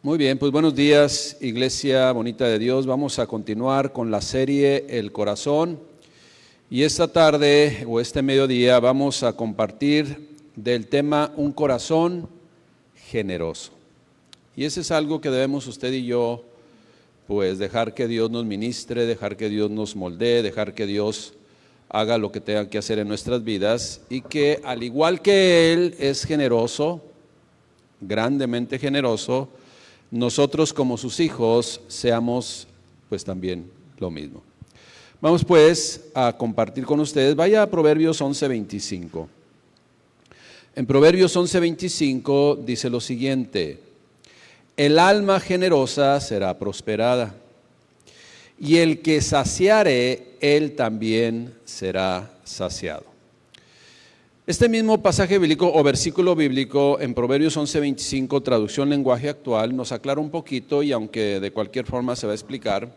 Muy bien, pues buenos días, Iglesia Bonita de Dios. Vamos a continuar con la serie El Corazón. Y esta tarde o este mediodía vamos a compartir del tema Un corazón generoso. Y ese es algo que debemos usted y yo, pues dejar que Dios nos ministre, dejar que Dios nos moldee, dejar que Dios haga lo que tenga que hacer en nuestras vidas. Y que al igual que Él es generoso, grandemente generoso, nosotros como sus hijos seamos pues también lo mismo. Vamos pues a compartir con ustedes. Vaya a Proverbios 11:25. En Proverbios 11:25 dice lo siguiente: el alma generosa será prosperada, y el que saciare, él también será saciado. Este mismo pasaje bíblico o versículo bíblico en Proverbios 11:25, traducción lenguaje actual, nos aclara un poquito, y aunque de cualquier forma se va a explicar,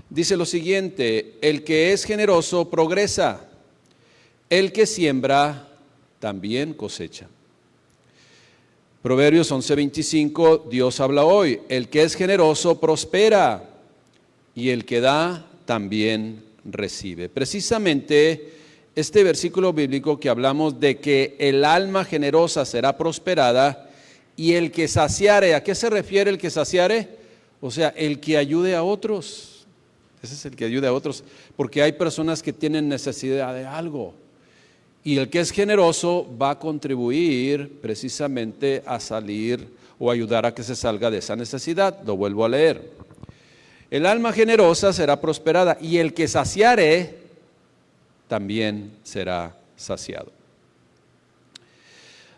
dice lo siguiente: el que es generoso progresa, el que siembra también cosecha. Proverbios 11:25, Dios habla hoy: el que es generoso prospera, y el que da también recibe. Precisamente este versículo bíblico que hablamos de que el alma generosa será prosperada y el que saciare, ¿a qué se refiere el que saciare? O sea, el que ayude a otros. Ese es el que ayude a otros, porque hay personas que tienen necesidad de algo. Y el que es generoso va a contribuir precisamente a salir o ayudar a que se salga de esa necesidad. Lo vuelvo a leer. El alma generosa será prosperada y el que saciare también será saciado.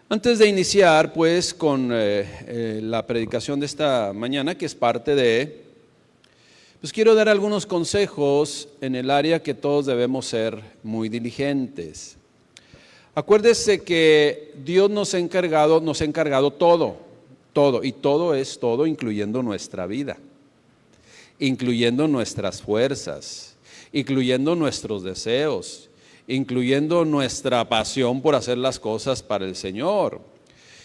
Antes de iniciar pues con la predicación de esta mañana, que es parte de, pues quiero dar algunos consejos en el área que todos debemos ser muy diligentes. Acuérdese que Dios nos ha encargado todo, y todo es todo, incluyendo nuestra vida, incluyendo nuestras fuerzas, incluyendo nuestros deseos, incluyendo nuestra pasión por hacer las cosas para el Señor.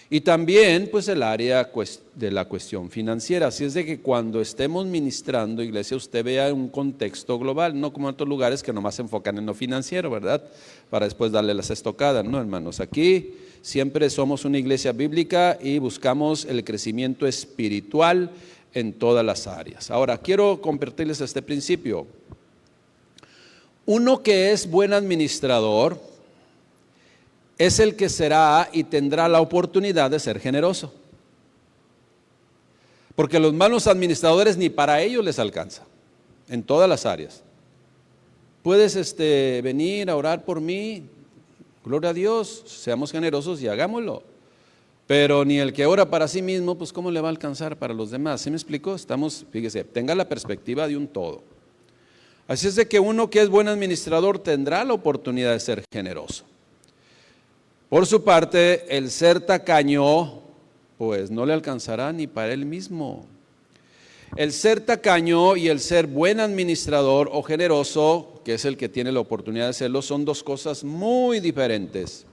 Y también pues el área de la cuestión financiera. Así es de que cuando estemos ministrando, iglesia, usted vea un contexto global, no como en otros lugares que nomás se enfocan en lo financiero, ¿verdad? Para después darle las estocadas. No, hermanos, aquí siempre somos una iglesia bíblica y buscamos el crecimiento espiritual en todas las áreas. Ahora, quiero compartirles este principio. Uno que es buen administrador es el que será y tendrá la oportunidad de ser generoso. Porque los malos administradores ni para ellos les alcanza, en todas las áreas. Puedes venir a orar por mí, gloria a Dios, seamos generosos y hagámoslo. Pero ni el que ora para sí mismo, pues ¿cómo le va a alcanzar para los demás? ¿Sí me explico? Fíjese, tenga la perspectiva de un todo. Así es de que uno que es buen administrador tendrá la oportunidad de ser generoso. Por su parte, el ser tacaño, pues no le alcanzará ni para él mismo. El ser tacaño y el ser buen administrador o generoso, que es el que tiene la oportunidad de serlo, son dos cosas muy diferentes.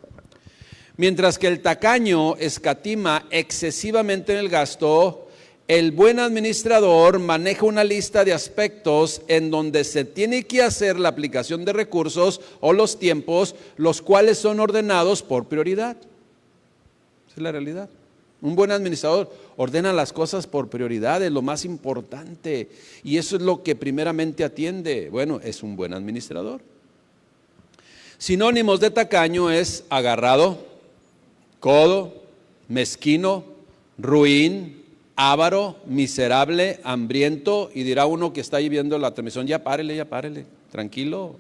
Mientras que el tacaño escatima excesivamente en el gasto, el buen administrador maneja una lista de aspectos en donde se tiene que hacer la aplicación de recursos o los tiempos, los cuales son ordenados por prioridad. Esa es la realidad. Un buen administrador ordena las cosas por prioridad, es lo más importante, y eso es lo que primeramente atiende. Bueno, es un buen administrador. Sinónimos de tacaño es agarrado, codo, mezquino, ruin, avaro, miserable, hambriento, y dirá uno que está ahí viendo la transmisión: ya párele, tranquilo,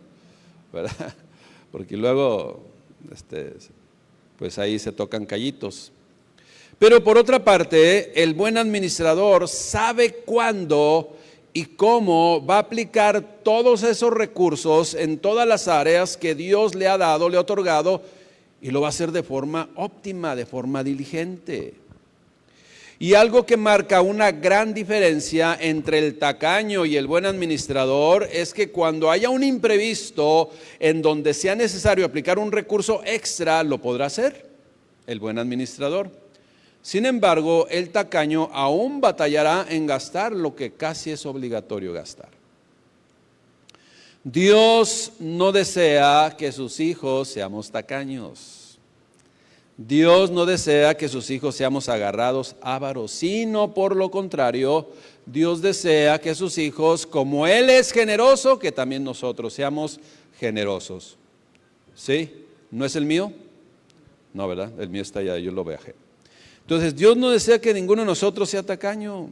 ¿verdad? Porque luego, pues ahí se tocan callitos. Pero por otra parte, el buen administrador sabe cuándo y cómo va a aplicar todos esos recursos en todas las áreas que Dios le ha dado, le ha otorgado, y lo va a hacer de forma óptima, de forma diligente. Y algo que marca una gran diferencia entre el tacaño y el buen administrador es que cuando haya un imprevisto en donde sea necesario aplicar un recurso extra, lo podrá hacer el buen administrador. Sin embargo, el tacaño aún batallará en gastar lo que casi es obligatorio gastar. Dios no desea que sus hijos seamos tacaños. Dios no desea que sus hijos seamos agarrados ávaros, sino por lo contrario, Dios desea que sus hijos, como Él es generoso, que también nosotros seamos generosos. ¿Sí? ¿No es el mío? No, ¿verdad? El mío está allá, yo lo viajé. Entonces, Dios no desea que ninguno de nosotros sea tacaño.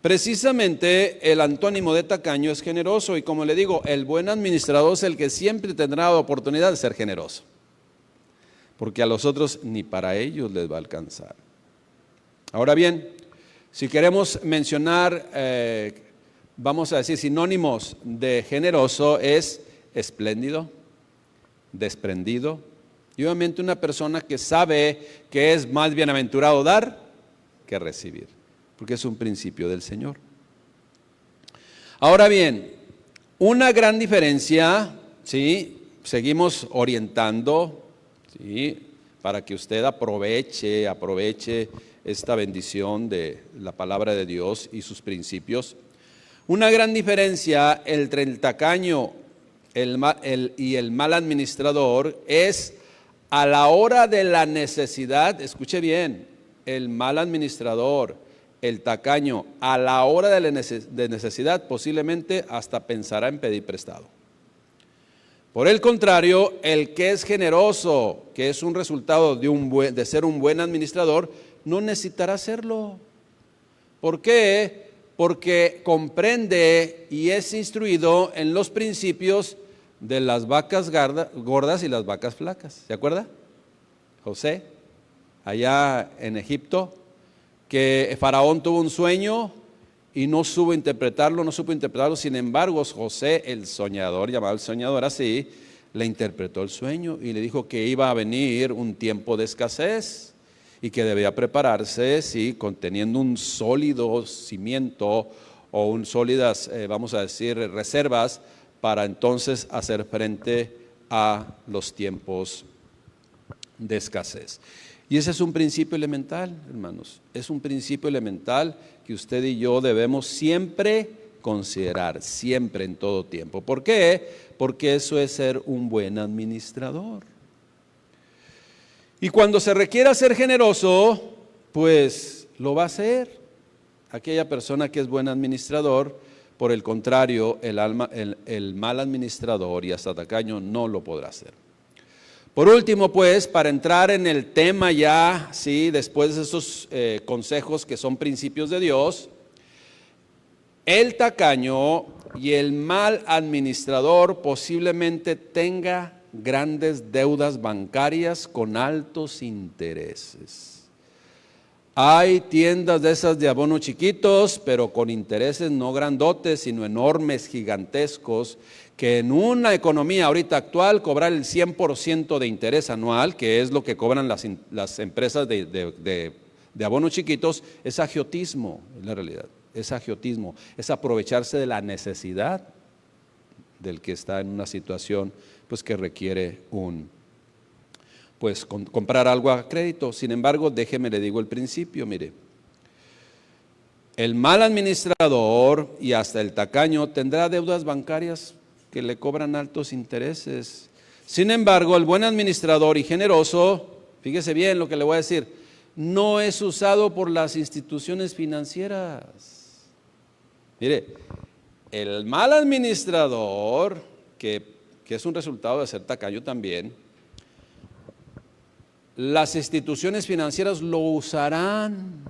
Precisamente el antónimo de tacaño es generoso, y como le digo, el buen administrador es el que siempre tendrá la oportunidad de ser generoso, porque a los otros ni para ellos les va a alcanzar. Ahora bien, si queremos mencionar, vamos a decir sinónimos de generoso, es espléndido, desprendido, y obviamente una persona que sabe que es más bienaventurado dar que recibir, porque es un principio del Señor. Ahora bien, una gran diferencia, ¿sí? Seguimos orientando, ¿sí?, para que usted aproveche esta bendición de la palabra de Dios y sus principios. Una gran diferencia entre el tacaño y el mal administrador es a la hora de la necesidad. Escuche bien, el mal administrador, el tacaño, a la hora de necesidad posiblemente hasta pensará en pedir prestado. Por el contrario, el que es generoso, que es un resultado de ser un buen administrador, no necesitará hacerlo. ¿Por qué? Porque comprende y es instruido en los principios de las vacas gordas y las vacas flacas. ¿Se acuerda? José, allá en Egipto, que Faraón tuvo un sueño y no supo interpretarlo, sin embargo José, el soñador, llamado el soñador así, le interpretó el sueño y le dijo que iba a venir un tiempo de escasez y que debía prepararse, sí, conteniendo un sólido cimiento o un sólidas, vamos a decir, reservas para entonces hacer frente a los tiempos de escasez. Y ese es un principio elemental, hermanos, es un principio elemental que usted y yo debemos siempre considerar, siempre, en todo tiempo. ¿Por qué? Porque eso es ser un buen administrador. Y cuando se requiera ser generoso, pues lo va a hacer. Aquella persona que es buen administrador, por el contrario, el mal administrador y hasta tacaño no lo podrá hacer. Por último, pues, para entrar en el tema ya, sí, después de esos consejos que son principios de Dios, el tacaño y el mal administrador posiblemente tenga grandes deudas bancarias con altos intereses. Hay tiendas de esas de abono chiquitos, pero con intereses no grandotes, sino enormes, gigantescos, que en una economía ahorita actual cobrar el 100% de interés anual, que es lo que cobran las empresas de abonos chiquitos, es agiotismo, en la realidad, es agiotismo, es aprovecharse de la necesidad del que está en una situación pues que requiere comprar algo a crédito. Sin embargo, déjeme le digo el principio, mire, el mal administrador y hasta el tacaño tendrá deudas bancarias que le cobran altos intereses. Sin embargo, el buen administrador y generoso, fíjese bien lo que le voy a decir, no es usado por las instituciones financieras. Mire, el mal administrador, que es un resultado de ser tacaño también, las instituciones financieras lo usarán,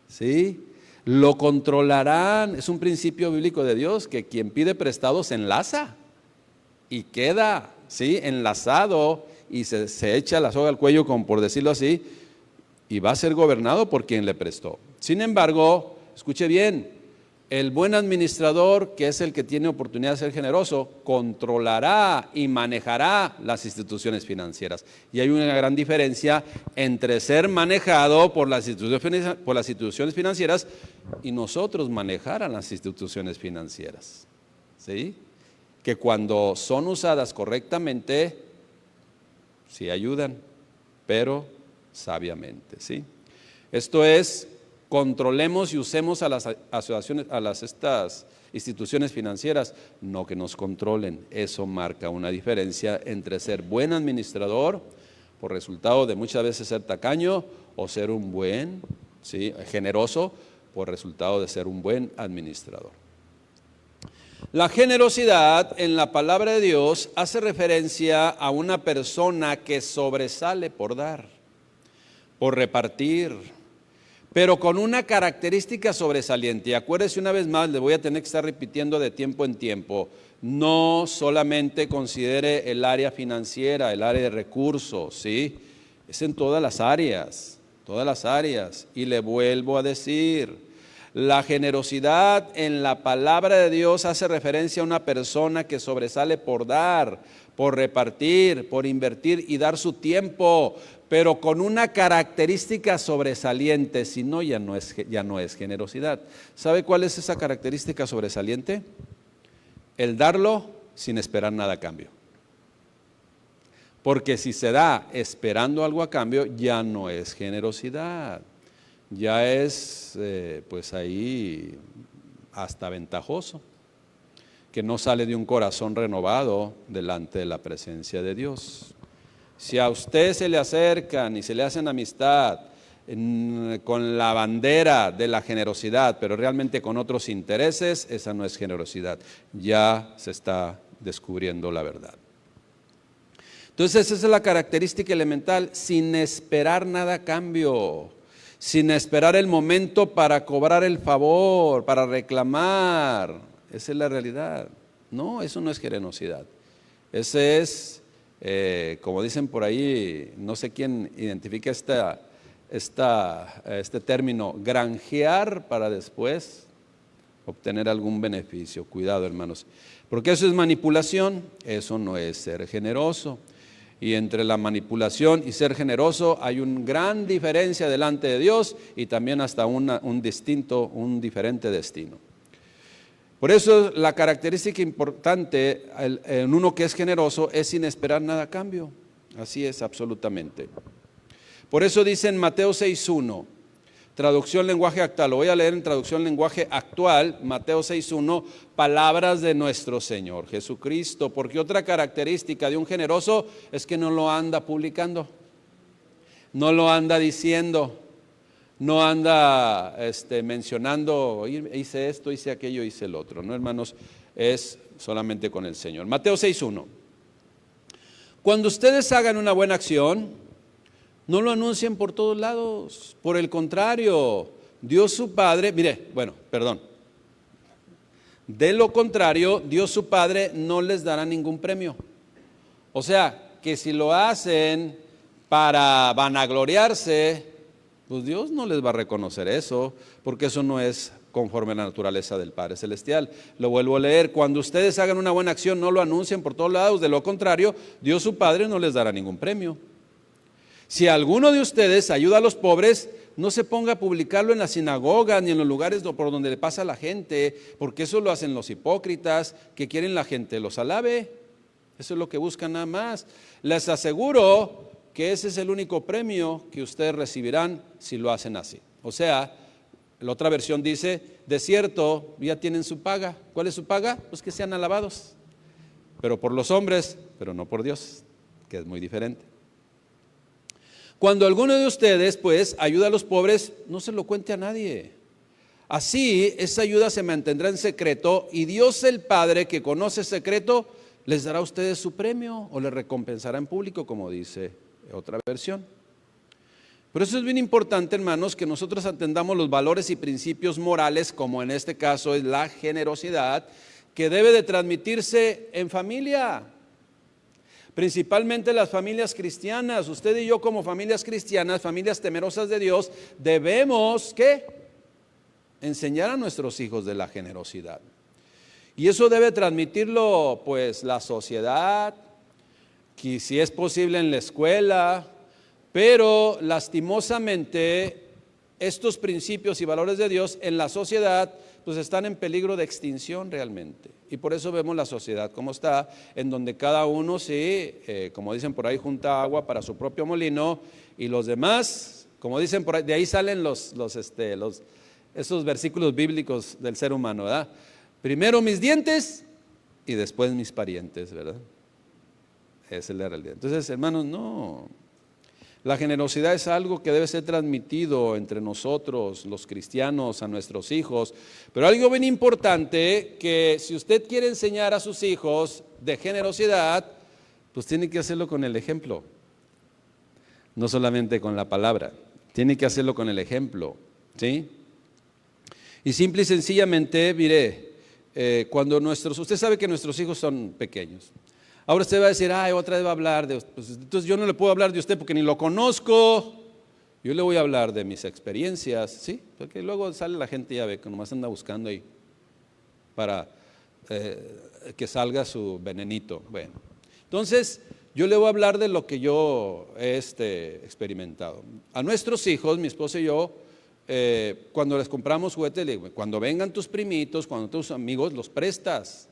¿sí? Lo controlarán. Es un principio bíblico de Dios que quien pide prestado se enlaza y queda, ¿sí?, enlazado y se echa la soga al cuello, como por decirlo así, y va a ser gobernado por quien le prestó. Sin embargo, escuche bien, el buen administrador, que es el que tiene oportunidad de ser generoso, controlará y manejará las instituciones financieras. Y hay una gran diferencia entre ser manejado por las instituciones financieras y nosotros manejar a las instituciones financieras, ¿sí? Que cuando son usadas correctamente, sí ayudan, pero sabiamente, ¿sí? Esto es, controlemos y usemos a las asociaciones, estas instituciones financieras, no que nos controlen. Eso marca una diferencia entre ser buen administrador, por resultado de muchas veces ser tacaño, o ser un buen, ¿sí?, generoso, por resultado de ser un buen administrador. La generosidad en la palabra de Dios hace referencia a una persona que sobresale por dar, por repartir, pero con una característica sobresaliente. Y acuérdese una vez más, le voy a tener que estar repitiendo de tiempo en tiempo, no solamente considere el área financiera, el área de recursos, ¿sí? Es en todas las áreas. Y le vuelvo a decir, la generosidad en la palabra de Dios hace referencia a una persona que sobresale por dar, por repartir, por invertir y dar su tiempo, pero con una característica sobresaliente, si no, ya no es generosidad. ¿Sabe cuál es esa característica sobresaliente? El darlo sin esperar nada a cambio. Porque si se da esperando algo a cambio, ya no es generosidad, ya es pues ahí hasta ventajoso, que no sale de un corazón renovado delante de la presencia de Dios. Si a usted se le acercan y se le hacen amistad con la bandera de la generosidad, pero realmente con otros intereses, esa no es generosidad, ya se está descubriendo la verdad. Entonces esa es la característica elemental, sin esperar nada a cambio, sin esperar el momento para cobrar el favor, para reclamar. Esa es la realidad. No, eso no es generosidad. Ese es, como dicen por ahí, no sé quién identifica este término, granjear para después obtener algún beneficio. Cuidado, hermanos, porque eso es manipulación, eso no es ser generoso. Y entre la manipulación y ser generoso hay una gran diferencia delante de Dios y también hasta un diferente destino. Por eso la característica importante en uno que es generoso es sin esperar nada a cambio. Así es, absolutamente. Por eso dice en Mateo 6:1, traducción lenguaje actual, lo voy a leer en traducción lenguaje actual, Mateo 6:1, palabras de nuestro Señor Jesucristo, porque otra característica de un generoso es que no lo anda publicando, no lo anda diciendo, no anda mencionando, hice esto, hice aquello, hice el otro, no, hermanos, es solamente con el Señor. Mateo 6:1, cuando ustedes hagan una buena acción, no lo anuncien por todos lados, por el contrario, Dios su Padre, de lo contrario, Dios su Padre no les dará ningún premio. O sea, que si lo hacen para vanagloriarse, pues Dios no les va a reconocer eso, porque eso no es conforme a la naturaleza del Padre Celestial. Lo vuelvo a leer, cuando ustedes hagan una buena acción, no lo anuncien por todos lados, de lo contrario, Dios su Padre no les dará ningún premio. Si alguno de ustedes ayuda a los pobres, no se ponga a publicarlo en la sinagoga ni en los lugares por donde le pasa a la gente, porque eso lo hacen los hipócritas que quieren la gente los alabe. Eso es lo que buscan nada más. Les aseguro que ese es el único premio que ustedes recibirán si lo hacen así. O sea, la otra versión dice, de cierto, ya tienen su paga. ¿Cuál es su paga? Pues que sean alabados. Pero por los hombres, pero no por Dios, que es muy diferente. Cuando alguno de ustedes, pues, ayuda a los pobres, no se lo cuente a nadie. Así, esa ayuda se mantendrá en secreto y Dios el Padre, que conoce secreto, les dará a ustedes su premio o les recompensará en público, como dice otra versión. Por eso es bien importante, hermanos, que nosotros atendamos los valores y principios morales, como en este caso es la generosidad, que debe de transmitirse en familia. Principalmente las familias cristianas, usted y yo como familias cristianas, familias temerosas de Dios, debemos, ¿qué? Enseñar a nuestros hijos de la generosidad. Y eso debe transmitirlo, pues, la sociedad, que si es posible en la escuela, pero lastimosamente estos principios y valores de Dios en la sociedad, pues están en peligro de extinción realmente. Y por eso vemos la sociedad como está, en donde cada uno, sí, como dicen por ahí, junta agua para su propio molino y los demás Como dicen por ahí, de ahí salen esos versículos bíblicos del ser humano, ¿verdad? Primero mis dientes y después mis parientes, ¿verdad? Esa es la realidad. Entonces, hermanos, no. La generosidad es algo que debe ser transmitido entre nosotros, los cristianos, a nuestros hijos. Pero algo bien importante, que si usted quiere enseñar a sus hijos de generosidad, pues tiene que hacerlo con el ejemplo. No solamente con la palabra, tiene que hacerlo con el ejemplo, ¿sí? Y simple y sencillamente, mire, usted sabe que nuestros hijos son pequeños. Ahora usted va a decir, otra vez va a hablar de usted. Pues, entonces yo no le puedo hablar de usted porque ni lo conozco. Yo le voy a hablar de mis experiencias, ¿sí? Porque luego sale la gente, ya ve, que nomás anda buscando ahí para que salga su venenito. Bueno, entonces yo le voy a hablar de lo que yo he experimentado. A nuestros hijos, mi esposa y yo, cuando les compramos juguetes, le digo, cuando vengan tus primitos, cuando tus amigos, los prestas.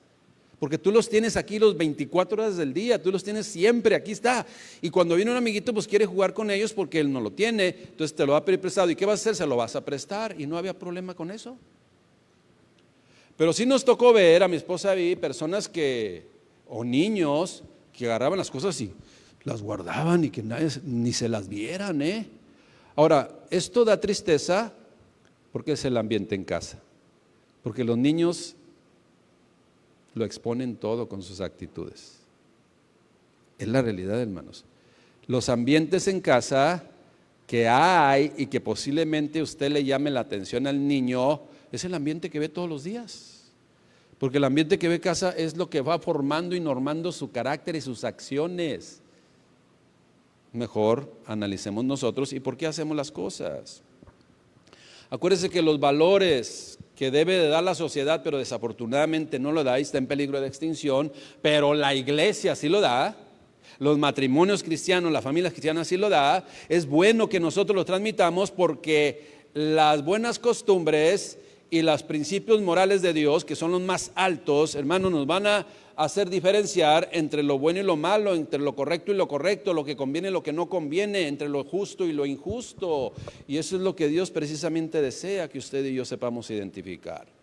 Porque tú los tienes aquí los 24 horas del día, tú los tienes siempre, aquí está. Y cuando viene un amiguito, pues quiere jugar con ellos porque él no lo tiene, entonces te lo va a pedir prestado. ¿Y qué vas a hacer? Se lo vas a prestar. Y no había problema con eso. Pero sí nos tocó ver, a mi esposa vi personas o niños que agarraban las cosas y las guardaban y que nadie ni se las vieran, Ahora, esto da tristeza porque es el ambiente en casa. Porque los niños lo exponen todo con sus actitudes. Es la realidad, hermanos. Los ambientes en casa que hay y que posiblemente usted le llame la atención al niño, es el ambiente que ve todos los días. Porque el ambiente que ve en casa es lo que va formando y normando su carácter y sus acciones. Mejor analicemos nosotros y por qué hacemos las cosas. Acuérdese que los valores que debe de dar la sociedad, pero desafortunadamente no lo da y está en peligro de extinción, pero la iglesia sí lo da, los matrimonios cristianos, las familias cristianas sí lo da. Es bueno que nosotros lo transmitamos porque las buenas costumbres y los principios morales de Dios, que son los más altos, hermanos, nos van a hacer diferenciar entre lo bueno y lo malo, entre lo correcto y lo correcto, lo que conviene y lo que no conviene, entre lo justo y lo injusto. Y eso es lo que Dios precisamente desea que usted y yo sepamos identificar.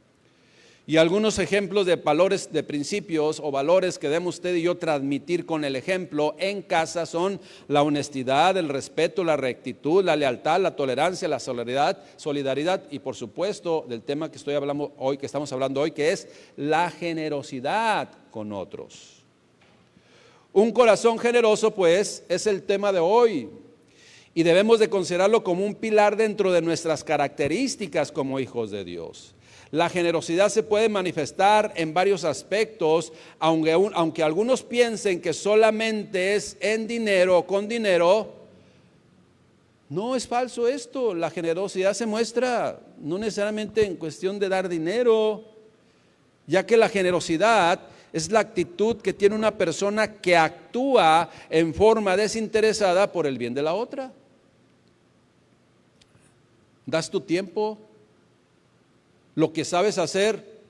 Y algunos ejemplos de valores, de principios o valores que debemos usted y yo transmitir con el ejemplo en casa son la honestidad, el respeto, la rectitud, la lealtad, la tolerancia, la solidaridad y por supuesto del tema que estamos hablando hoy, que es la generosidad con otros. Un corazón generoso, pues, es el tema de hoy y debemos de considerarlo como un pilar dentro de nuestras características como hijos de Dios. La generosidad se puede manifestar en varios aspectos, aunque algunos piensen que solamente es en dinero o con dinero. No, es falso esto. La generosidad se muestra no necesariamente en cuestión de dar dinero, ya que la generosidad es la actitud que tiene una persona que actúa en forma desinteresada por el bien de la otra. Das tu tiempo. Lo que sabes hacer,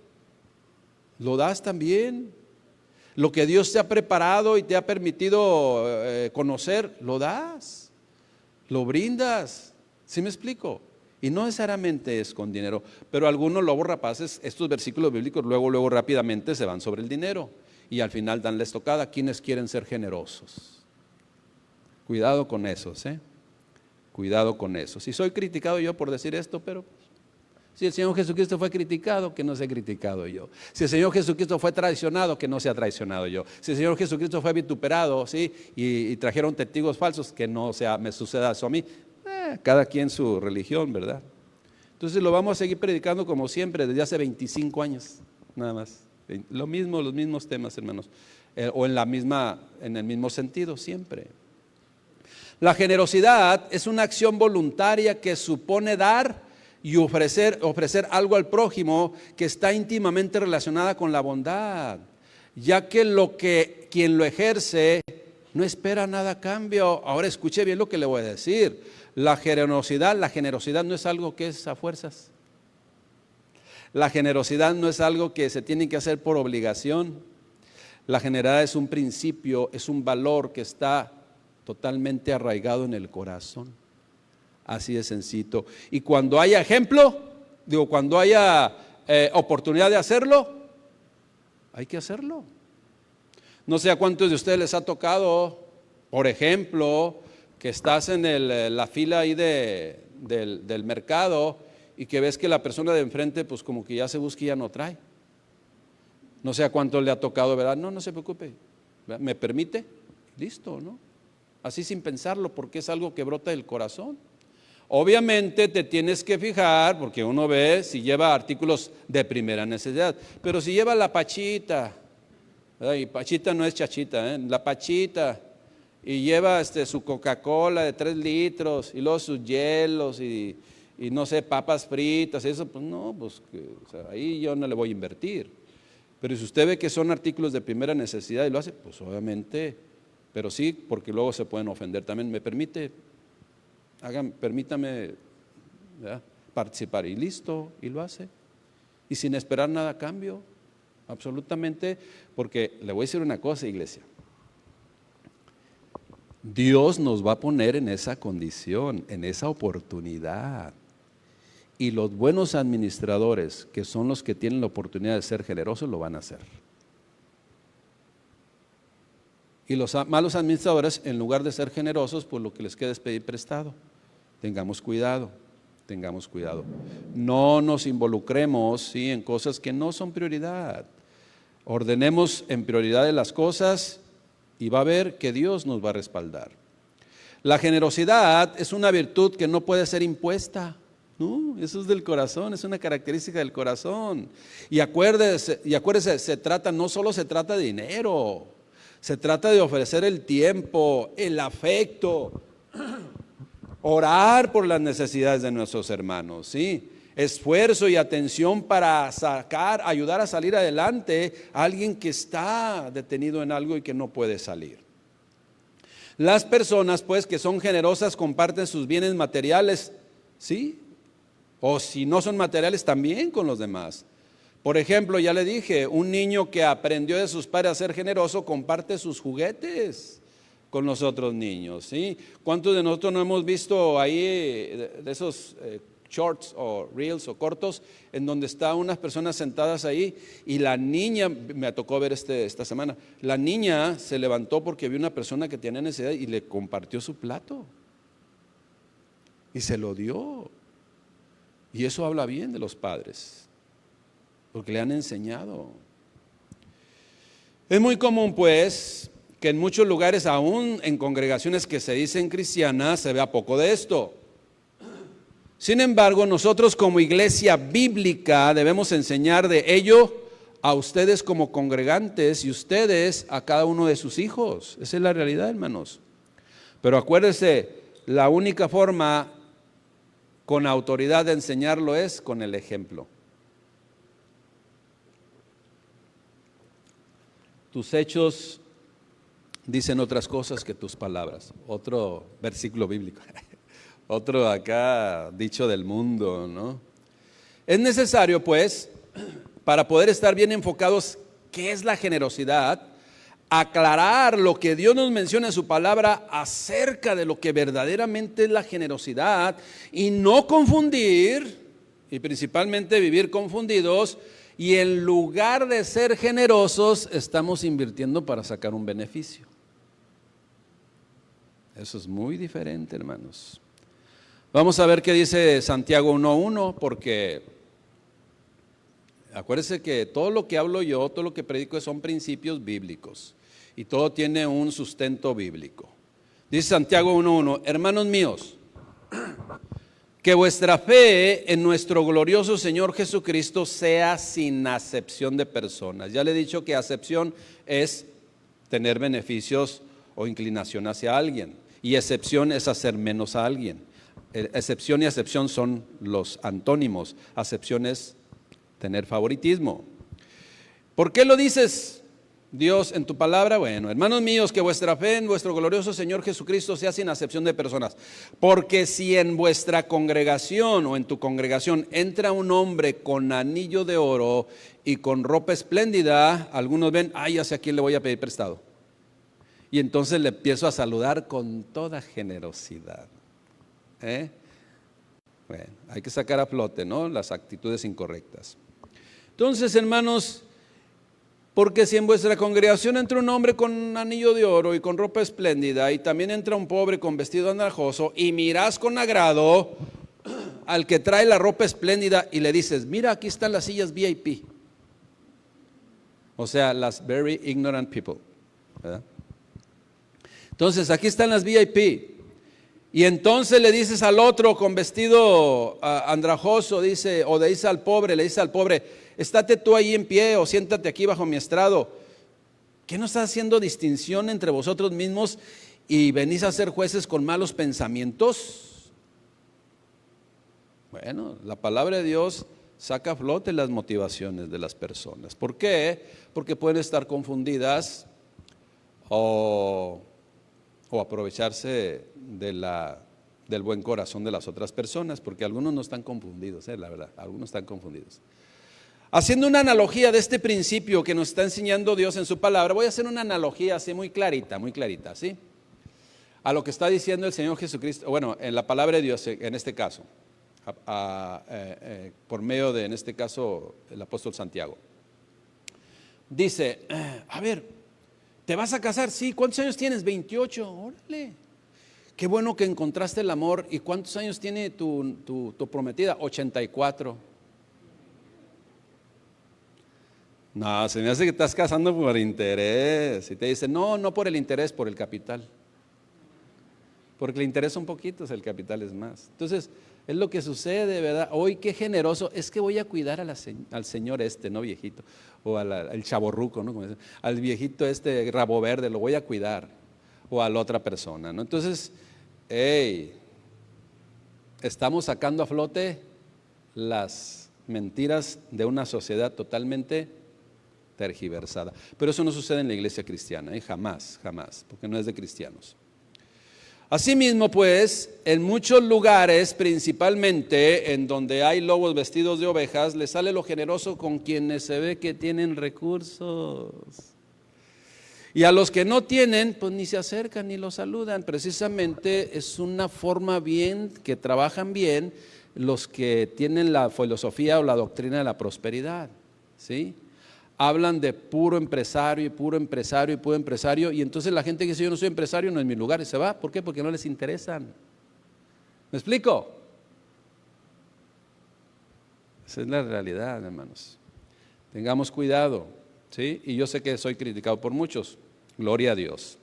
lo das también. Lo que Dios te ha preparado y te ha permitido conocer, lo das, lo brindas. ¿Sí me explico? Y no necesariamente es con dinero, pero algunos lobos rapaces, estos versículos bíblicos luego rápidamente se van sobre el dinero y al final dan la estocada a quienes quieren ser generosos. Cuidado con esos, cuidado con eso. Si soy criticado yo por decir esto, pero si el Señor Jesucristo fue criticado, que no sea criticado yo. Si el Señor Jesucristo fue traicionado, que no sea traicionado yo. Si el Señor Jesucristo fue vituperado, ¿sí? y trajeron testigos falsos, que no me suceda eso a mí. Cada quien su religión, ¿verdad? Entonces lo vamos a seguir predicando como siempre, desde hace 25 años, nada más. Los mismos temas, hermanos. O en el mismo sentido, siempre. La generosidad es una acción voluntaria que supone dar y ofrecer algo al prójimo que está íntimamente relacionada con la bondad, ya que quien lo ejerce no espera nada a cambio. Ahora escuche bien lo que le voy a decir. La generosidad no es algo que es a fuerzas. La generosidad no es algo que se tiene que hacer por obligación. La generosidad es un principio, es un valor que está totalmente arraigado en el corazón. Así de sencillo. Y cuando haya ejemplo, cuando haya oportunidad de hacerlo, hay que hacerlo. No sé a cuántos de ustedes les ha tocado, por ejemplo, que estás en la fila ahí del mercado y que ves que la persona de enfrente pues como que ya se busca y ya no trae. No sé a cuántos le ha tocado, ¿verdad? No se preocupe, ¿me permite? Listo, ¿no? Así sin pensarlo, porque es algo que brota del corazón. Obviamente te tienes que fijar, porque uno ve si lleva artículos de primera necesidad, pero si lleva la pachita, ¿verdad? Y pachita no es chachita, la pachita, y lleva su Coca-Cola de 3 litros, y luego sus hielos, y no sé, papas fritas, eso, pues no, pues o sea, ahí yo no le voy a invertir. Pero si usted ve que son artículos de primera necesidad y lo hace, pues obviamente, pero sí, porque luego se pueden ofender también. ¿Me permite? Permítame, ¿verdad?, participar, y listo, y lo hace. Y sin esperar nada a cambio, absolutamente, porque le voy a decir una cosa, iglesia. Dios nos va a poner en esa condición, en esa oportunidad. Y los buenos administradores, que son los que tienen la oportunidad de ser generosos, lo van a hacer. Y los malos administradores, en lugar de ser generosos, pues lo que les queda es pedir prestado. Tengamos cuidado, tengamos cuidado. No nos involucremos, ¿sí?, en cosas que no son prioridad. Ordenemos en prioridad de las cosas y va a ver que Dios nos va a respaldar. La generosidad es una virtud que no puede ser impuesta. No, eso es del corazón, es una característica del corazón. Y acuérdese, no solo se trata de dinero, se trata de ofrecer el tiempo, el afecto, orar por las necesidades de nuestros hermanos, ¿sí? Esfuerzo y atención para ayudar a salir adelante a alguien que está detenido en algo y que no puede salir. Las personas, pues, que son generosas comparten sus bienes materiales, ¿sí? O si no son materiales, también con los demás. Por ejemplo, ya le dije, un niño que aprendió de sus padres a ser generoso comparte sus juguetes con los otros niños, ¿sí? ¿Cuántos de nosotros no hemos visto ahí de esos shorts o reels o cortos en donde están unas personas sentadas ahí y la niña, me tocó ver esta semana, la niña se levantó porque vio una persona que tenía necesidad y le compartió su plato y se lo dio? Y eso habla bien de los padres, porque le han enseñado. Es muy común, pues, que en muchos lugares, aún en congregaciones que se dicen cristianas, se vea poco de esto. Sin embargo, nosotros como iglesia bíblica debemos enseñar de ello a ustedes como congregantes y ustedes a cada uno de sus hijos. Esa es la realidad, hermanos. Pero acuérdense, la única forma con autoridad de enseñarlo es con el ejemplo. Tus hechos dicen otras cosas que tus palabras. Otro versículo bíblico, otro acá dicho del mundo, ¿no? Es necesario, pues, para poder estar bien enfocados, ¿qué es la generosidad? Aclarar lo que Dios nos menciona en su palabra acerca de lo que verdaderamente es la generosidad y no confundir, y principalmente vivir confundidos, y en lugar de ser generosos estamos invirtiendo para sacar un beneficio. Eso es muy diferente, hermanos. Vamos a ver qué dice Santiago 1:1, porque acuérdense que todo lo que hablo yo, todo lo que predico son principios bíblicos y todo tiene un sustento bíblico. Dice Santiago 1:1, hermanos míos, que vuestra fe en nuestro glorioso Señor Jesucristo sea sin acepción de personas. Ya le he dicho que acepción es tener beneficios o inclinación hacia alguien, y excepción es hacer menos a alguien. Excepción y acepción son los antónimos. Acepción es tener favoritismo. ¿Por qué lo dices, Dios, en tu palabra? Bueno, hermanos míos, que vuestra fe en vuestro glorioso Señor Jesucristo sea sin acepción de personas. Porque si en vuestra congregación o en tu congregación entra un hombre con anillo de oro y con ropa espléndida, algunos ven, ya sé a quién le voy a pedir prestado. Y entonces le empiezo a saludar con toda generosidad. Bueno, hay que sacar a flote, ¿no?, las actitudes incorrectas. Entonces, hermanos, porque si en vuestra congregación entra un hombre con anillo de oro y con ropa espléndida, y también entra un pobre con vestido andrajoso, y mirás con agrado al que trae la ropa espléndida y le dices, mira, aquí están las sillas VIP. O sea, las very ignorant people, ¿verdad? Entonces, aquí están las VIP. Y entonces le dices al otro con vestido andrajoso, dice, o le dice al pobre, estate tú ahí en pie o siéntate aquí bajo mi estrado. ¿Qué no está haciendo distinción entre vosotros mismos y venís a ser jueces con malos pensamientos? Bueno, la palabra de Dios saca a flote las motivaciones de las personas. ¿Por qué? Porque pueden estar confundidas o aprovecharse del buen corazón de las otras personas, porque algunos no están confundidos, la verdad, algunos están confundidos. Haciendo una analogía de este principio que nos está enseñando Dios en su palabra, voy a hacer una analogía así muy clarita, ¿sí? A lo que está diciendo el Señor Jesucristo, bueno, en la palabra de Dios en este caso, por medio de, en este caso, el apóstol Santiago. Dice, a ver, ¿te vas a casar? Sí. ¿Cuántos años tienes? 28. Órale. Qué bueno que encontraste el amor. ¿Y cuántos años tiene tu prometida? 84. No, se me hace que estás casando por interés. Y te dice, no por el interés, por el capital. Porque el interés son poquitos, el capital es más. Entonces, es lo que sucede, ¿verdad? Hoy qué generoso, es que voy a cuidar al señor no viejito, o al chavorruco, ¿no? Como dicen, al viejito rabo verde, lo voy a cuidar, o a la otra persona, ¿no? Entonces, estamos sacando a flote las mentiras de una sociedad totalmente tergiversada. Pero eso no sucede en la iglesia cristiana, jamás, porque no es de cristianos. Asimismo, pues, en muchos lugares, principalmente en donde hay lobos vestidos de ovejas, les sale lo generoso con quienes se ve que tienen recursos. Y a los que no tienen, pues ni se acercan ni los saludan. Precisamente es una forma bien, que trabajan bien los que tienen la filosofía o la doctrina de la prosperidad, ¿sí? Hablan de puro empresario, y entonces la gente que dice yo no soy empresario, no es mi lugar, y se va. ¿Por qué? Porque no les interesan. ¿Me explico? Esa es la realidad, hermanos. Tengamos cuidado, ¿sí? Y yo sé que soy criticado por muchos, gloria a Dios.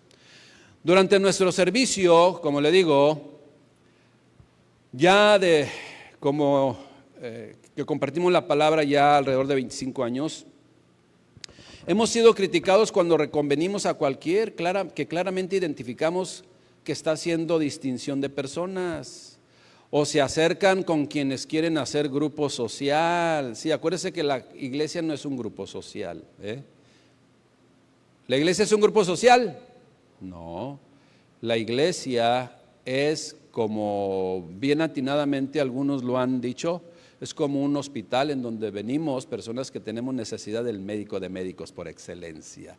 Durante nuestro servicio, como le digo, que compartimos la palabra ya alrededor de 25 años, hemos sido criticados cuando reconvenimos a cualquier que claramente identificamos que está haciendo distinción de personas, o se acercan con quienes quieren hacer grupo social. Sí, acuérdese que la iglesia no es un grupo social, ¿La iglesia es un grupo social? No, la iglesia es, como bien atinadamente algunos lo han dicho, es como un hospital en donde venimos personas que tenemos necesidad del médico de médicos por excelencia.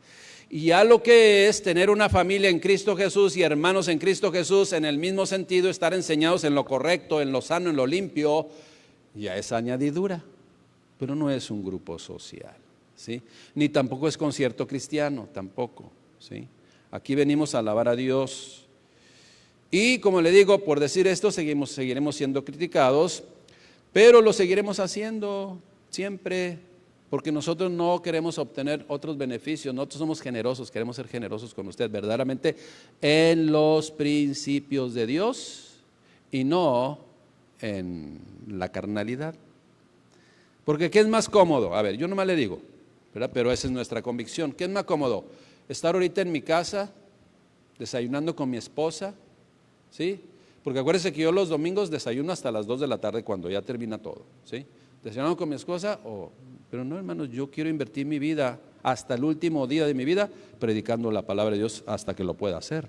Y ya lo que es tener una familia en Cristo Jesús y hermanos en Cristo Jesús, en el mismo sentido, estar enseñados en lo correcto, en lo sano, en lo limpio, ya es añadidura, pero no es un grupo social, ¿sí? Ni tampoco es concierto cristiano, tampoco, ¿sí? Aquí venimos a alabar a Dios. Y como le digo, por decir esto, seguiremos siendo criticados, pero lo seguiremos haciendo siempre, porque nosotros no queremos obtener otros beneficios. Nosotros somos generosos, queremos ser generosos con usted verdaderamente en los principios de Dios y no en la carnalidad. Porque ¿qué es más cómodo? A ver, yo nomás le digo, ¿verdad? Pero esa es nuestra convicción. ¿Qué es más cómodo? Estar ahorita en mi casa desayunando con mi esposa, ¿sí? Porque acuérdense que yo los domingos desayuno hasta las 2 de la tarde cuando ya termina todo, ¿sí? Desayunando con mi esposa, pero no, hermanos, yo quiero invertir mi vida hasta el último día de mi vida predicando la palabra de Dios hasta que lo pueda hacer,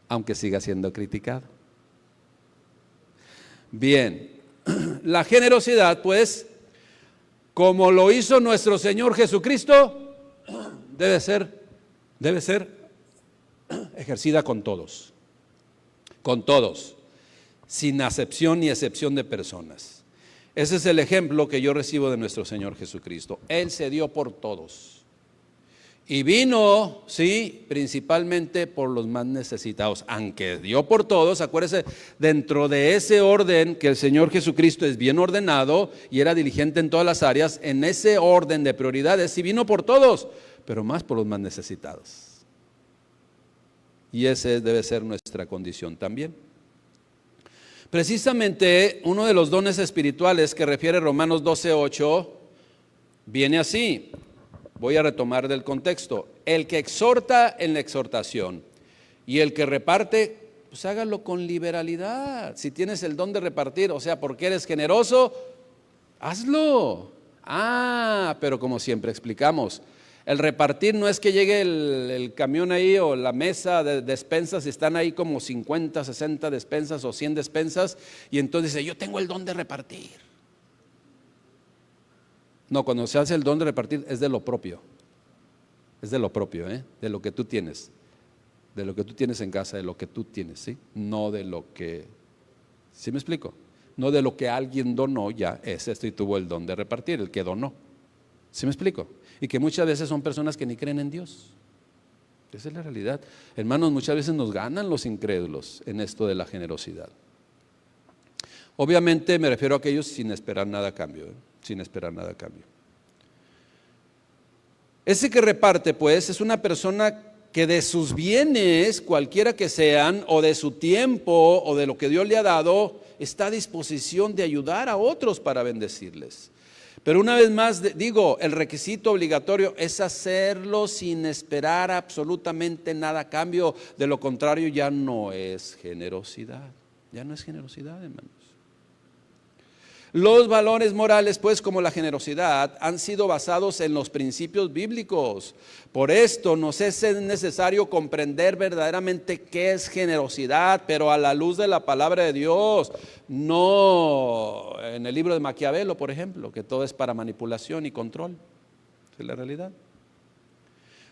aunque siga siendo criticado. Bien, la generosidad, pues, como lo hizo nuestro Señor Jesucristo, debe ser ejercida con todos. Con todos. sin acepción ni excepción de personas. Ese es el ejemplo que yo recibo de nuestro Señor Jesucristo. Él se dio por todos. Y vino, sí, principalmente por los más necesitados. Aunque dio por todos, acuérdense, dentro de ese orden que el Señor Jesucristo es bien ordenado y era diligente en todas las áreas, en ese orden de prioridades, sí vino por todos, pero más por los más necesitados. Y ese debe ser nuestra condición también. Precisamente uno de los dones espirituales que refiere Romanos 12:8 viene así. Voy a retomar del contexto. El que exhorta en la exhortación y el que reparte, pues hágalo con liberalidad. Si tienes el don de repartir, o sea, porque eres generoso, hazlo. Pero como siempre explicamos, el repartir no es que llegue el camión ahí o la mesa de despensas y están ahí como 50, 60 despensas o 100 despensas y entonces dice, yo tengo el don de repartir. No, cuando se hace el don de repartir es de lo propio. Es de lo propio, de lo que tú tienes. De lo que tú tienes en casa, de lo que tú tienes, ¿sí? No de lo que, ¿sí me explico? No de lo que alguien donó, ya es esto y tuvo el don de repartir, el que donó. ¿Sí me explico? Y que muchas veces son personas que ni creen en Dios. Esa es la realidad. Hermanos, muchas veces nos ganan los incrédulos en esto de la generosidad. Obviamente me refiero a aquellos sin esperar nada a cambio, sin esperar nada a cambio. Ese que reparte, pues, es una persona que de sus bienes, cualquiera que sean, o de su tiempo, o de lo que Dios le ha dado, está a disposición de ayudar a otros para bendecirles. Pero una vez más digo, el requisito obligatorio es hacerlo sin esperar absolutamente nada a cambio. De lo contrario, ya no es generosidad. Ya no es generosidad, hermanos. Los valores morales, pues, como la generosidad, han sido basados en los principios bíblicos. Por esto nos es necesario comprender verdaderamente qué es generosidad, pero a la luz de la palabra de Dios, no en el libro de Maquiavelo, por ejemplo, que todo es para manipulación y control. Esa es la realidad.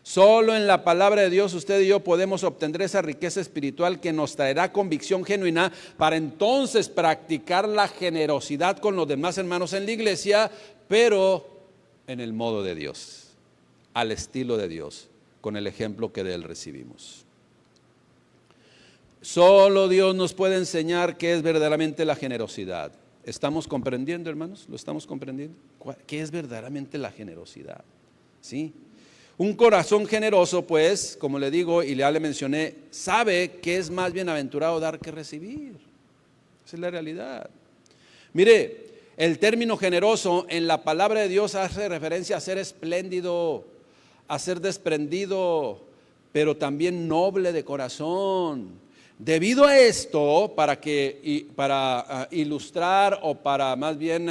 Solo en la palabra de Dios usted y yo podemos obtener esa riqueza espiritual que nos traerá convicción genuina para entonces practicar la generosidad con los demás hermanos en la iglesia, pero en el modo de Dios, al estilo de Dios, con el ejemplo que de Él recibimos. Solo Dios nos puede enseñar qué es verdaderamente la generosidad. ¿Estamos comprendiendo, hermanos? ¿Lo estamos comprendiendo? ¿Qué es verdaderamente la generosidad? ¿Sí? Un corazón generoso, pues, como le digo y ya le mencioné, sabe que es más bienaventurado dar que recibir. Esa es la realidad. Mire, el término generoso en la palabra de Dios hace referencia a ser espléndido, a ser desprendido, pero también noble de corazón. Debido a esto, para ilustrar o para más bien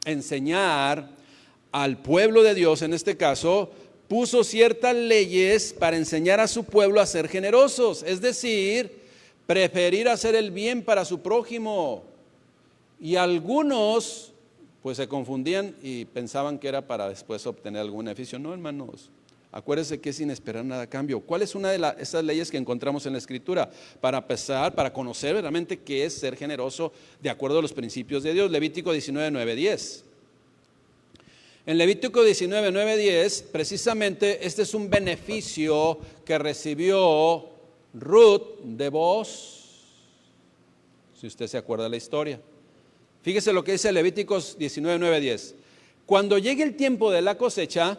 enseñar al pueblo de Dios, en este caso, puso ciertas leyes para enseñar a su pueblo a ser generosos, es decir, preferir hacer el bien para su prójimo. Y algunos pues se confundían y pensaban que era para después obtener algún beneficio. No, hermanos, acuérdense que es sin esperar nada a cambio. ¿Cuál es una de esas leyes que encontramos en la Escritura? Para empezar, para conocer verdaderamente qué es ser generoso de acuerdo a los principios de Dios. Levítico 19, 9, 10. En Levítico 19, 9, 10, precisamente este es un beneficio que recibió Ruth de Booz, si usted se acuerda de la historia. Fíjese lo que dice Levíticos 19, 9, 10. Cuando llegue el tiempo de la cosecha,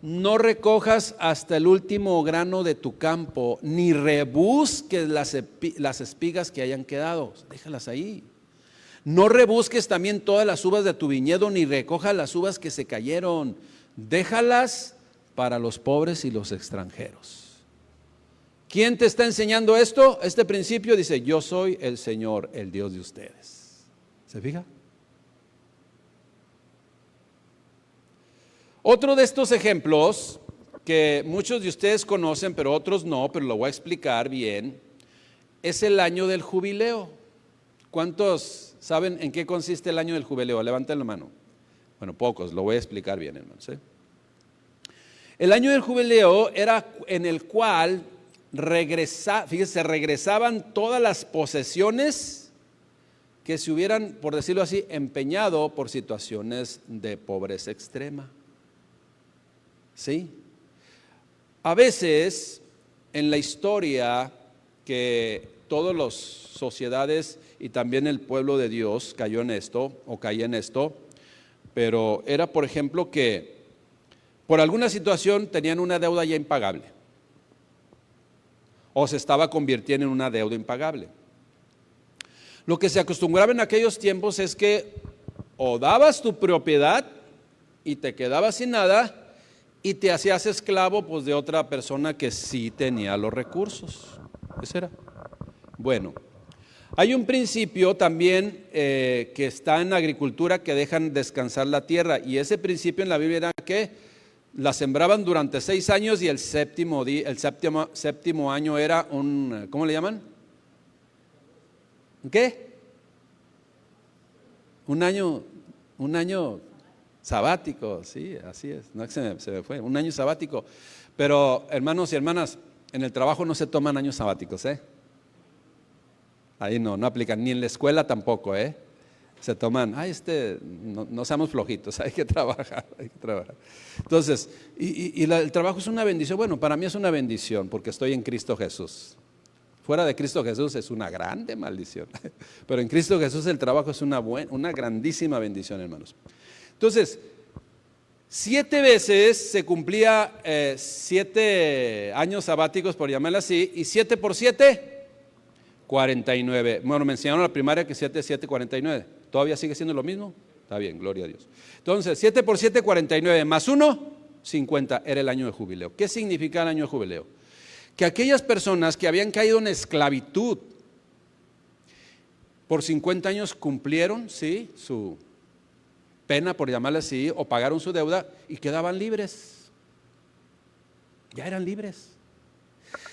no recojas hasta el último grano de tu campo, ni rebusques las espigas que hayan quedado, déjalas ahí. No rebusques también todas las uvas de tu viñedo, ni recojas las uvas que se cayeron. Déjalas para los pobres y los extranjeros. ¿Quién te está enseñando esto? Este principio dice, yo soy el Señor, el Dios de ustedes. ¿Se fija? Otro de estos ejemplos que muchos de ustedes conocen, pero otros no, pero lo voy a explicar bien, es el año del jubileo. ¿Cuántos saben en qué consiste el año del jubileo? Levanten la mano. Bueno, pocos, lo voy a explicar bien, hermanos. El año del jubileo era en el cual regresaban todas las posesiones que se hubieran, por decirlo así, empeñado por situaciones de pobreza extrema. ¿Sí? A veces en la historia que todas las sociedades y también el pueblo de Dios cayó en esto o caía en esto, pero era, por ejemplo, que por alguna situación tenían una deuda ya impagable o se estaba convirtiendo en una deuda impagable. Lo que se acostumbraba en aquellos tiempos es que o dabas tu propiedad y te quedabas sin nada y te hacías esclavo pues de otra persona que sí tenía los recursos. Eso era. Bueno, hay un principio también que está en la agricultura que dejan descansar la tierra, y ese principio en la Biblia era que la sembraban durante 6 años y el séptimo año era un, ¿cómo le llaman? ¿Qué? Un año sabático, sí, así es, no se me fue, un año sabático. Pero hermanos y hermanas, en el trabajo no se toman años sabáticos, Ahí no aplican, ni en la escuela tampoco, Se toman, no seamos flojitos, hay que trabajar. Entonces, el trabajo es una bendición. Bueno, para mí es una bendición porque estoy en Cristo Jesús. Fuera de Cristo Jesús es una grande maldición, pero en Cristo Jesús el trabajo es una grandísima bendición, hermanos. Entonces, 7 veces se cumplía 7 años sabáticos, por llamarlo así, y 7 por 7, 49. Bueno, me enseñaron en la primaria que 7 es 7, 49. ¿Todavía sigue siendo lo mismo? Está bien, gloria a Dios. Entonces, 7 por 7, 49, más 1, 50, era el año de jubileo. ¿Qué significa el año de jubileo? Que aquellas personas que habían caído en esclavitud por 50 años cumplieron, ¿sí?, su pena, por llamarla así, o pagaron su deuda y quedaban libres. Ya eran libres.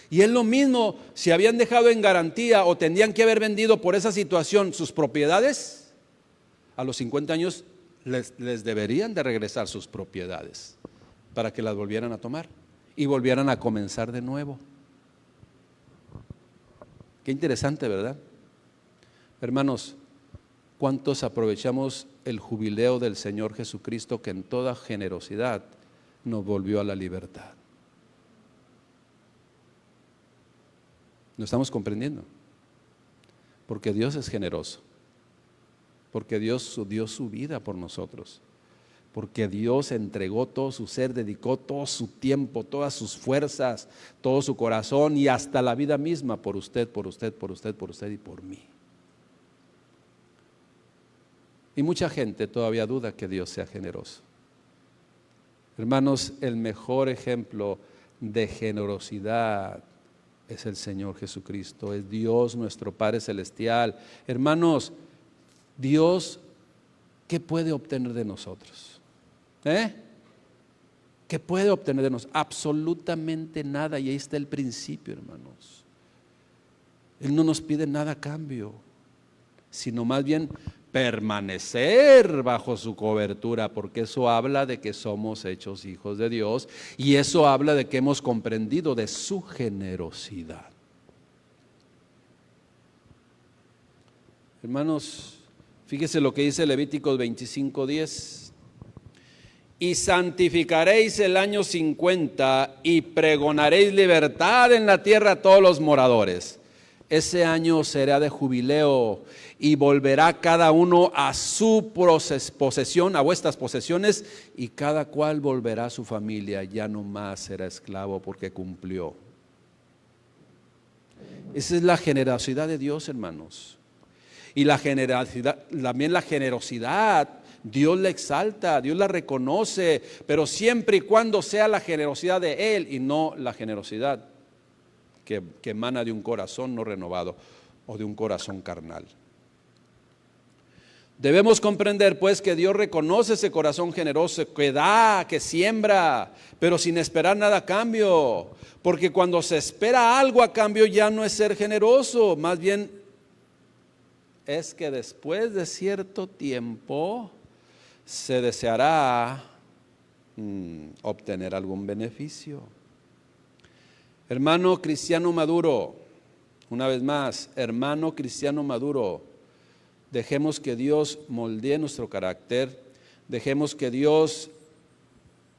Y es lo mismo si habían dejado en garantía o tendrían que haber vendido por esa situación sus propiedades, a los 50 años les deberían de regresar sus propiedades para que las volvieran a tomar y volvieran a comenzar de nuevo. Qué interesante, ¿verdad? Hermanos, ¿cuántos aprovechamos el jubileo del Señor Jesucristo, que en toda generosidad nos volvió a la libertad? ¿Lo estamos comprendiendo? Porque Dios es generoso, porque Dios dio su vida por nosotros, porque Dios entregó todo su ser, dedicó todo su tiempo, todas sus fuerzas, todo su corazón y hasta la vida misma por usted, por usted, por usted, por usted y por mí. Y mucha gente todavía duda que Dios sea generoso. Hermanos, el mejor ejemplo de generosidad es el Señor Jesucristo, es Dios nuestro Padre Celestial. Hermanos, Dios, ¿qué puede obtener de nosotros? ¿Qué puede obtener de nosotros? Absolutamente nada, y ahí está el principio, hermanos. Él no nos pide nada a cambio, sino más bien permanecer bajo su cobertura, porque eso habla de que somos hechos hijos de Dios y eso habla de que hemos comprendido de su generosidad. Hermanos, fíjese lo que dice Levíticos 25:10. Y santificaréis el año 50 y pregonaréis libertad en la tierra a todos los moradores. Ese año será de jubileo y volverá cada uno a su posesión, a vuestras posesiones, y cada cual volverá a su familia. Ya no más será esclavo porque cumplió. Esa es la generosidad de Dios, hermanos. Y la generosidad, también la generosidad, Dios la exalta, Dios la reconoce, pero siempre y cuando sea la generosidad de Él y no la generosidad que emana de un corazón no renovado o de un corazón carnal. Debemos comprender pues que Dios reconoce ese corazón generoso que da, que siembra, pero sin esperar nada a cambio, porque cuando se espera algo a cambio ya no es ser generoso, más bien es que después de cierto tiempo se deseará obtener algún beneficio. Hermano cristiano maduro, una vez más, hermano cristiano maduro, Dejemos que Dios moldee nuestro carácter. Dejemos que Dios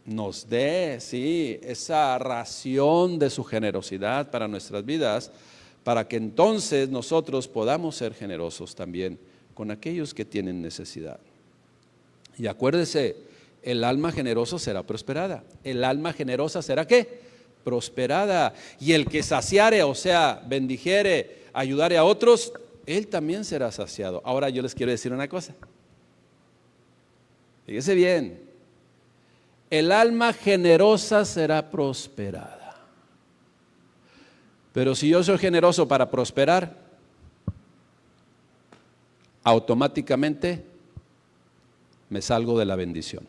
nos dé, sí, esa ración de su generosidad para nuestras vidas, para que entonces nosotros podamos ser generosos también con aquellos que tienen necesidad. Y acuérdese, el alma generosa será prosperada. El alma generosa será ¿qué? Prosperada. Y el que saciare, o sea, bendijere, ayudare a otros, él también será saciado. Ahora yo les quiero decir una cosa. Fíjese bien, el alma generosa será prosperada. Pero si yo soy generoso para prosperar, automáticamente me salgo de la bendición,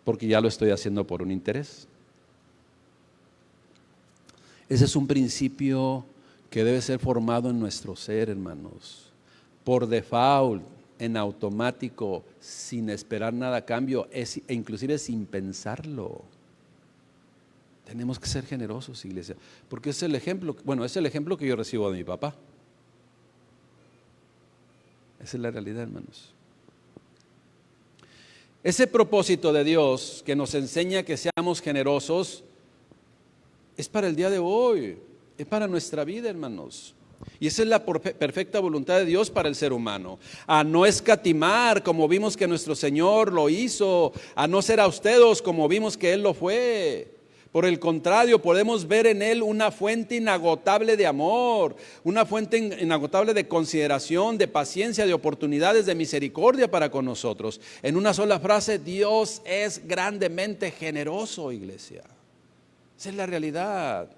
porque ya lo estoy haciendo por un interés. Ese es un principio que debe ser formado en nuestro ser, hermanos, por default, en automático, sin esperar nada a cambio, e inclusive sin pensarlo. Tenemos que ser generosos, iglesia, porque es el ejemplo, es el ejemplo que yo recibo de mi papá. Esa es la realidad, hermanos. Ese propósito de Dios que nos enseña que seamos generosos es para el día de hoy, es para nuestra vida, hermanos. Y esa es la perfecta voluntad de Dios para el ser humano, a no escatimar como vimos que nuestro Señor lo hizo, a no ser austeros como vimos que Él lo fue. Por el contrario, podemos ver en Él una fuente inagotable de amor, una fuente inagotable de consideración, de paciencia, de oportunidades, de misericordia para con nosotros. En una sola frase, Dios es grandemente generoso, iglesia. Esa es la realidad.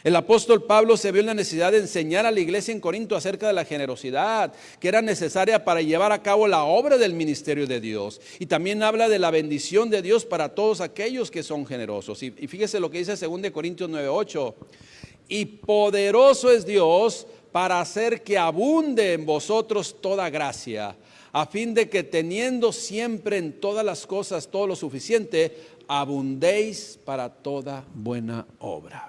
El apóstol Pablo se vio en la necesidad de enseñar a la iglesia en Corinto acerca de la generosidad que era necesaria para llevar a cabo la obra del ministerio de Dios. Y también habla de la bendición de Dios para todos aquellos que son generosos. Y fíjese lo que dice 2 Corintios 9:8. Y poderoso es Dios para hacer que abunde en vosotros toda gracia, a fin de que teniendo siempre en todas las cosas todo lo suficiente, abundéis para toda buena obra.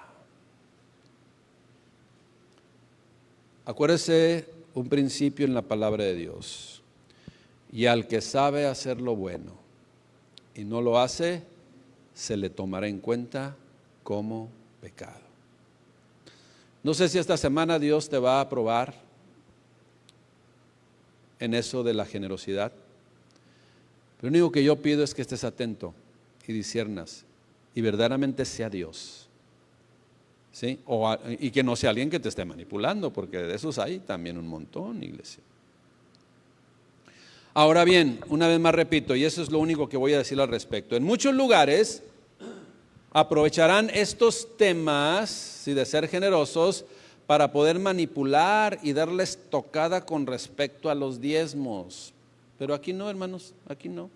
Acuérdese un principio en la palabra de Dios: y al que sabe hacer lo bueno y no lo hace, se le tomará en cuenta como pecado. No sé si esta semana Dios te va a probar en eso de la generosidad. Lo único que yo pido es que estés atento y disciernas y verdaderamente sea Dios. ¿Sí? Y que no sea alguien que te esté manipulando, porque de esos hay también un montón, iglesia. Ahora bien, una vez más repito, y eso es lo único que voy a decir al respecto: en muchos lugares aprovecharán estos temas, ¿sí?, de ser generosos para poder manipular y darles tocada con respecto a los diezmos. Pero aquí no, hermanos, aquí no.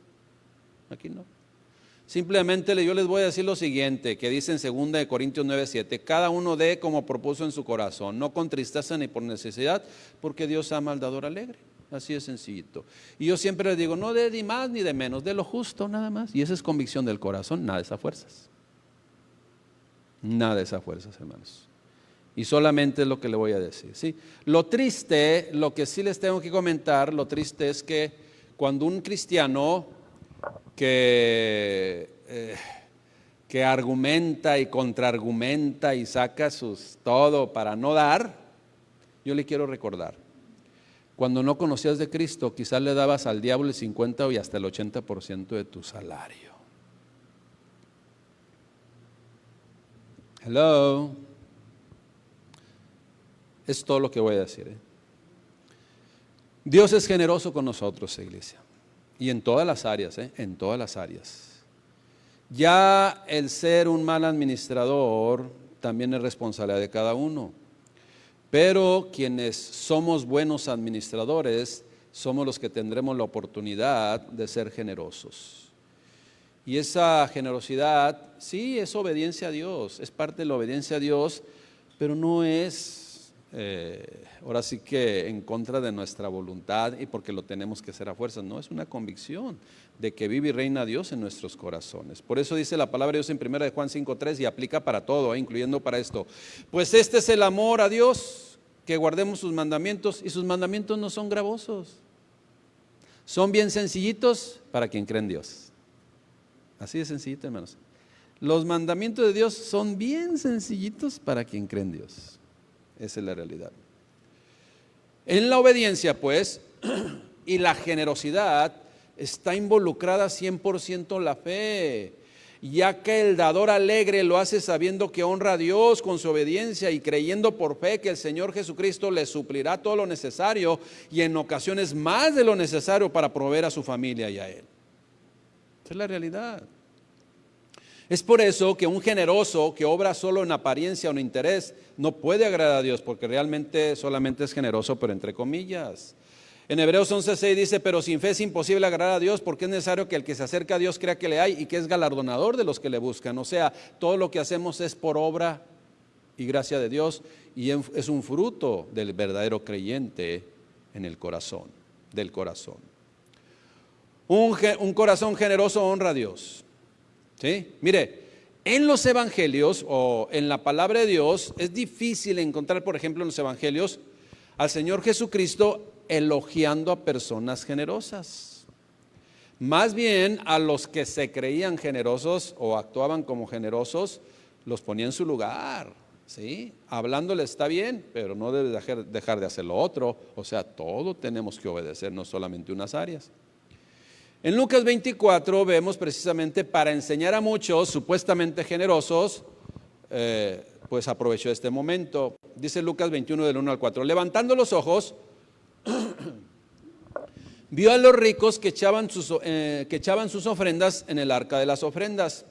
Simplemente yo les voy a decir lo siguiente, que dice en 2 Corintios 9:7, cada uno dé como propuso en su corazón, no con tristeza ni por necesidad, porque Dios ama al dador alegre. Así es sencillito. Y yo siempre les digo, no dé ni más ni de menos, dé lo justo nada más. Y esa es convicción del corazón, nada de esas fuerzas. Nada de esas fuerzas, hermanos. Y solamente es lo que le voy a decir, ¿sí? Lo triste, lo que sí les tengo que comentar, lo triste es que cuando un cristiano que argumenta y contraargumenta y saca todo para no dar, yo le quiero recordar: cuando no conocías de Cristo, quizás le dabas al diablo el 50 y hasta el 80% de tu salario. Hello. Es todo lo que voy a decir, Dios es generoso con nosotros, iglesia. Y en todas las áreas, en todas las áreas. Ya el ser un mal administrador también es responsabilidad de cada uno. Pero quienes somos buenos administradores, somos los que tendremos la oportunidad de ser generosos. Y esa generosidad, sí, es obediencia a Dios, es parte de la obediencia a Dios, pero no es ahora sí que en contra de nuestra voluntad y porque lo tenemos que hacer a fuerzas. No, es una convicción de que vive y reina Dios en nuestros corazones. Por eso dice la palabra de Dios en 1 de Juan 5:3 y aplica para todo, incluyendo para esto: pues este es el amor a Dios, que guardemos sus mandamientos, y sus mandamientos no son gravosos. Son bien sencillitos para quien cree en Dios. Así de sencillito, hermanos. Los mandamientos de Dios son bien sencillitos para quien cree en Dios. Esa es la realidad. En la obediencia, pues, y la generosidad, está involucrada 100% la fe, ya que el dador alegre lo hace sabiendo que honra a Dios con su obediencia y creyendo por fe que el Señor Jesucristo le suplirá todo lo necesario y en ocasiones más de lo necesario para proveer a su familia y a él. Esa es la realidad. Es por eso que un generoso que obra solo en apariencia o en interés no puede agradar a Dios, porque realmente solamente es generoso, pero entre comillas. En Hebreos 11:6 dice, pero sin fe es imposible agradar a Dios, porque es necesario que el que se acerca a Dios crea que le hay y que es galardonador de los que le buscan. O sea, todo lo que hacemos es por obra y gracia de Dios, y es un fruto del verdadero creyente en el corazón, del corazón. Un corazón generoso honra a Dios. ¿Sí? Mire, en los evangelios o en la palabra de Dios es difícil encontrar, por ejemplo, en los evangelios al Señor Jesucristo elogiando a personas generosas. Más bien a los que se creían generosos o actuaban como generosos, los ponía en su lugar, ¿sí? Hablándole está bien, pero no debe dejar de hacer lo otro. O sea, todo tenemos que obedecer, no solamente unas áreas. En Lucas 24 vemos precisamente para enseñar a muchos supuestamente generosos, pues aprovechó este momento. Dice Lucas 21 del 1 al 4, levantando los ojos, vio a los ricos que echaban sus ofrendas en el arca de las ofrendas.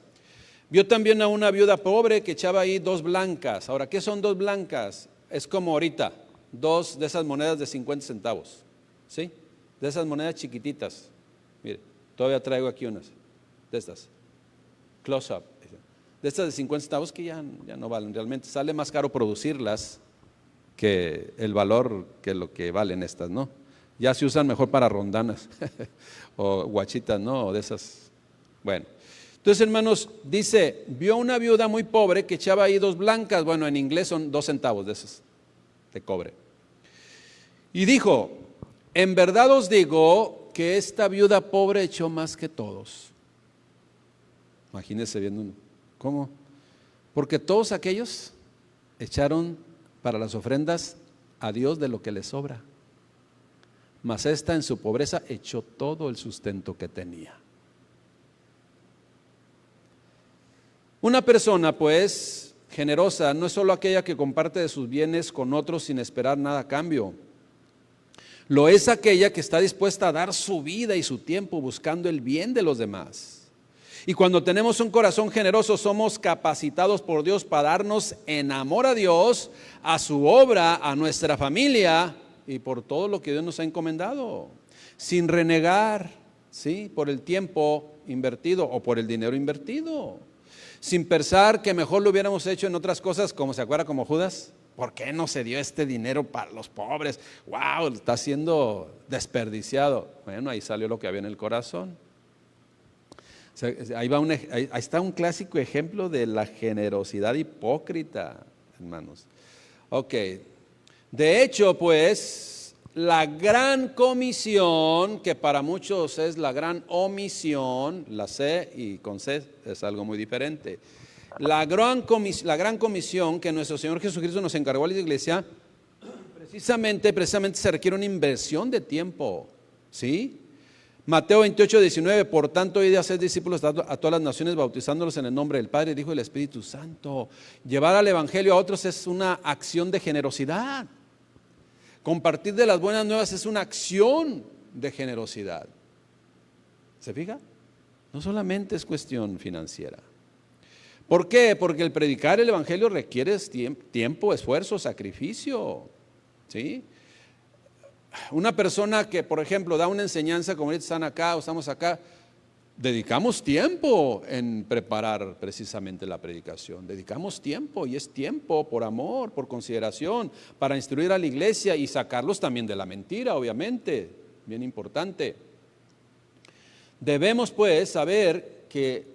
Vio también a una viuda pobre que echaba ahí 2 blancas. Ahora, ¿qué son 2 blancas? Es como ahorita, 2 de esas monedas de 50 centavos, ¿sí? De esas monedas chiquititas. Mire, todavía traigo aquí unas de estas, close up, de estas de 50 centavos que ya no valen realmente. Sale más caro producirlas que el valor que lo que valen estas, ¿no? Ya se usan mejor para rondanas o guachitas, ¿no? O de esas. Bueno, entonces, hermanos, dice, vio una viuda muy pobre que echaba ahí 2 blancas, bueno, en inglés son 2 centavos de esas, de cobre. Y dijo, en verdad os digo que esta viuda pobre echó más que todos. Imagínense viendo, ¿cómo? Porque todos aquellos echaron para las ofrendas a Dios de lo que les sobra, mas esta en su pobreza echó todo el sustento que tenía. Una persona pues generosa no es solo aquella que comparte de sus bienes con otros sin esperar nada a cambio. Lo es aquella que está dispuesta a dar su vida y su tiempo buscando el bien de los demás. Y cuando tenemos un corazón generoso, somos capacitados por Dios para darnos en amor a Dios, a su obra, a nuestra familia y por todo lo que Dios nos ha encomendado, sin renegar, ¿sí?, por el tiempo invertido o por el dinero invertido, sin pensar que mejor lo hubiéramos hecho en otras cosas, como se acuerda, como Judas. ¿Por qué no se dio este dinero para los pobres? ¡Wow! Está siendo desperdiciado. Bueno, ahí salió lo que había en el corazón. O sea, ahí está un clásico ejemplo de la generosidad hipócrita, hermanos. Ok. De hecho, pues, la gran comisión, que para muchos es la gran omisión, la C y con C es algo muy diferente. La gran comisión que nuestro Señor Jesucristo nos encargó a la iglesia, precisamente se requiere una inversión de tiempo, ¿sí? Mateo 28:19, por tanto, id a hacer discípulos a todas las naciones, bautizándolos en el nombre del Padre, del Hijo y del Espíritu Santo. Llevar al Evangelio a otros es una acción de generosidad. Compartir de las buenas nuevas es una acción de generosidad. ¿Se fija? No solamente es cuestión financiera. ¿Por qué? Porque el predicar el Evangelio requiere tiempo, esfuerzo, sacrificio, ¿sí? Una persona que, por ejemplo, da una enseñanza, como ahorita están acá o estamos acá, dedicamos tiempo en preparar precisamente la predicación. Dedicamos tiempo, y es tiempo por amor, por consideración, para instruir a la iglesia y sacarlos también de la mentira, obviamente, bien importante. Debemos pues saber que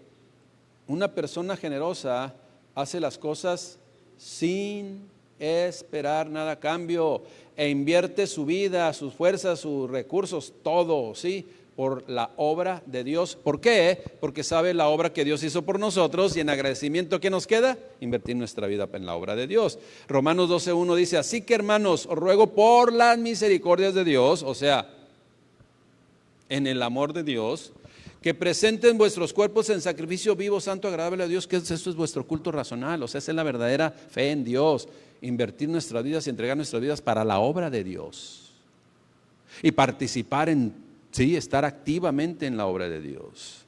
una persona generosa hace las cosas sin esperar nada a cambio, e invierte su vida, sus fuerzas, sus recursos, todo, ¿sí?, por la obra de Dios. ¿Por qué? Porque sabe la obra que Dios hizo por nosotros, y en agradecimiento, ¿qué nos queda? Invertir nuestra vida en la obra de Dios. Romanos 12:1 dice: así que, hermanos, os ruego por las misericordias de Dios, o sea, en el amor de Dios, que presenten vuestros cuerpos en sacrificio vivo, santo, agradable a Dios, que esto es vuestro culto racional. O sea, esa es la verdadera fe en Dios, invertir nuestras vidas y entregar nuestras vidas para la obra de Dios y participar estar activamente en la obra de Dios.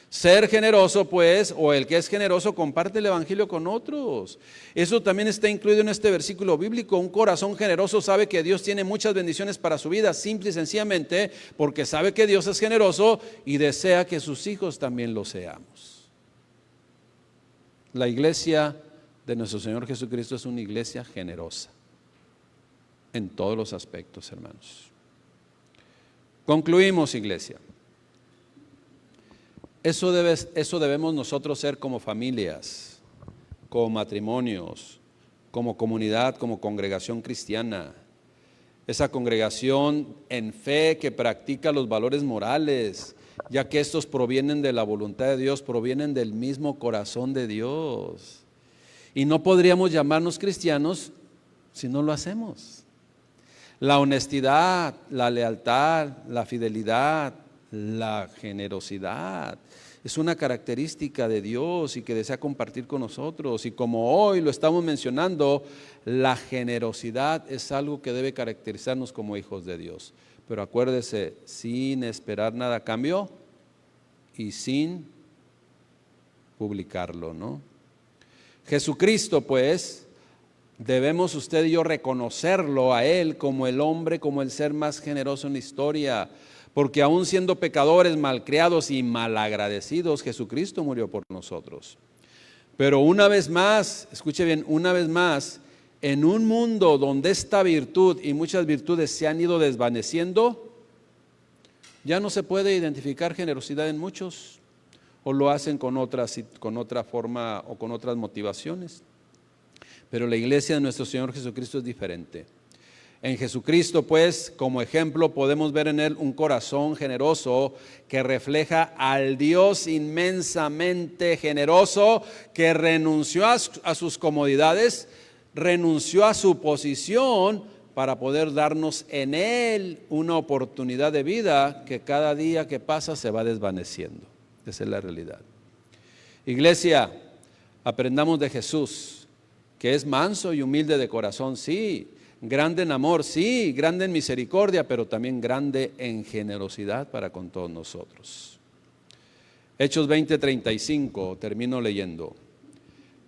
Ser generoso, pues, o el que es generoso, comparte el evangelio con otros. Eso también está incluido en este versículo bíblico. Un corazón generoso sabe que Dios tiene muchas bendiciones para su vida, simple y sencillamente porque sabe que Dios es generoso y desea que sus hijos también lo seamos. La iglesia de nuestro Señor Jesucristo es una iglesia generosa en todos los aspectos, hermanos. Concluimos, iglesia. Eso debemos nosotros ser como familias, como matrimonios, como comunidad, como congregación cristiana. Esa congregación en fe que practica los valores morales, ya que estos provienen de la voluntad de Dios, provienen del mismo corazón de Dios. Y no podríamos llamarnos cristianos si no lo hacemos. La honestidad, la lealtad, la fidelidad, la generosidad es una característica de Dios y que desea compartir con nosotros. Y como hoy lo estamos mencionando, la generosidad es algo que debe caracterizarnos como hijos de Dios. Pero acuérdese, sin esperar nada a cambio y sin publicarlo, ¿no? Jesucristo, pues, debemos usted y yo reconocerlo a Él como el hombre, como el ser más generoso en la historia, porque aún siendo pecadores, malcriados y malagradecidos, Jesucristo murió por nosotros. Pero una vez más, escuche bien, una vez más, en un mundo donde esta virtud y muchas virtudes se han ido desvaneciendo, ya no se puede identificar generosidad en muchos, o lo hacen con otra forma o con otras motivaciones. Pero la iglesia de nuestro Señor Jesucristo es diferente. En Jesucristo, pues, como ejemplo, podemos ver en Él un corazón generoso que refleja al Dios inmensamente generoso, que renunció a sus comodidades, renunció a su posición para poder darnos en Él una oportunidad de vida que cada día que pasa se va desvaneciendo. Esa es la realidad. Iglesia, aprendamos de Jesús, que es manso y humilde de corazón, sí, grande en amor, sí, grande en misericordia, pero también grande en generosidad para con todos nosotros. Hechos 20:35, termino leyendo.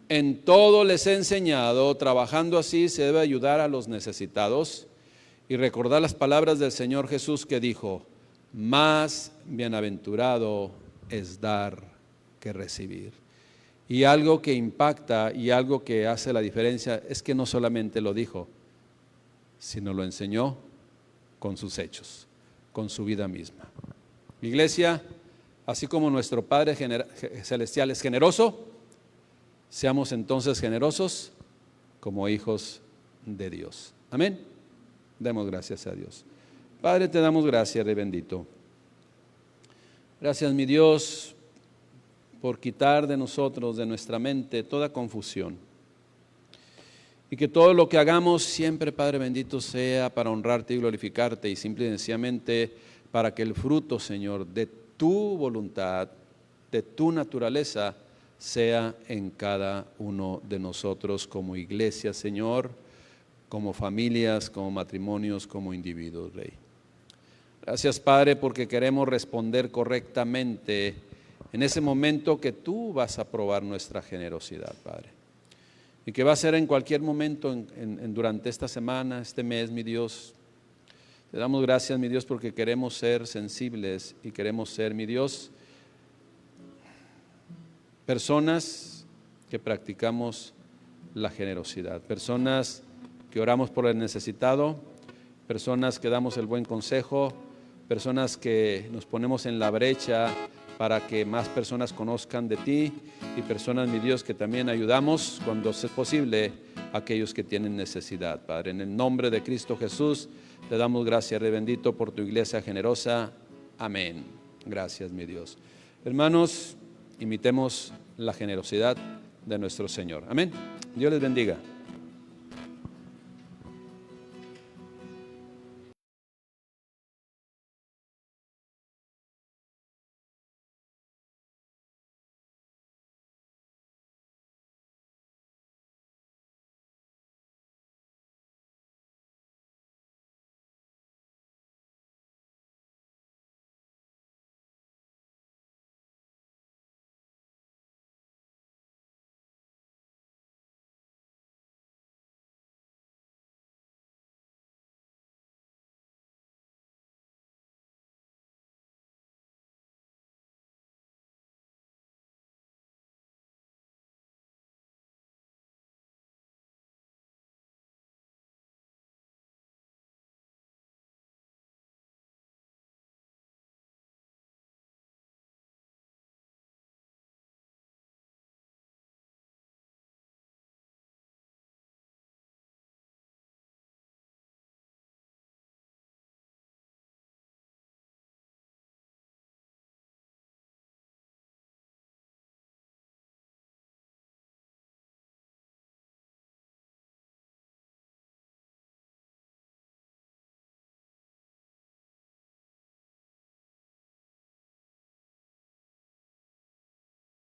En todo les he enseñado, trabajando así se debe ayudar a los necesitados y recordar las palabras del Señor Jesús que dijo: más bienaventurado es dar que recibir. Y algo que impacta y algo que hace la diferencia es que no solamente lo dijo, sino lo enseñó con sus hechos, con su vida misma. Iglesia, así como nuestro Padre Celestial es generoso, seamos entonces generosos como hijos de Dios. Amén. Demos gracias a Dios. Padre, te damos gracias, Rey bendito. Gracias, mi Dios, por quitar de nosotros, de nuestra mente, toda confusión. Y que todo lo que hagamos siempre, Padre bendito, sea para honrarte y glorificarte y simple y sencillamente para que el fruto, Señor, de tu voluntad, de tu naturaleza, sea en cada uno de nosotros como iglesia, Señor, como familias, como matrimonios, como individuos, Rey. Gracias, Padre, porque queremos responder correctamente en ese momento que tú vas a probar nuestra generosidad, Padre. Y que va a ser en cualquier momento durante esta semana, este mes, mi Dios. Te damos gracias, mi Dios, porque queremos ser sensibles y queremos ser, mi Dios, personas que practicamos la generosidad, personas que oramos por el necesitado, personas que damos el buen consejo, personas que nos ponemos en la brecha para que más personas conozcan de ti y personas, mi Dios, que también ayudamos cuando es posible a aquellos que tienen necesidad, Padre. En el nombre de Cristo Jesús, te damos gracias, Rey bendito, por tu iglesia generosa. Amén. Gracias, mi Dios. Hermanos, imitemos la generosidad de nuestro Señor. Amén. Dios les bendiga.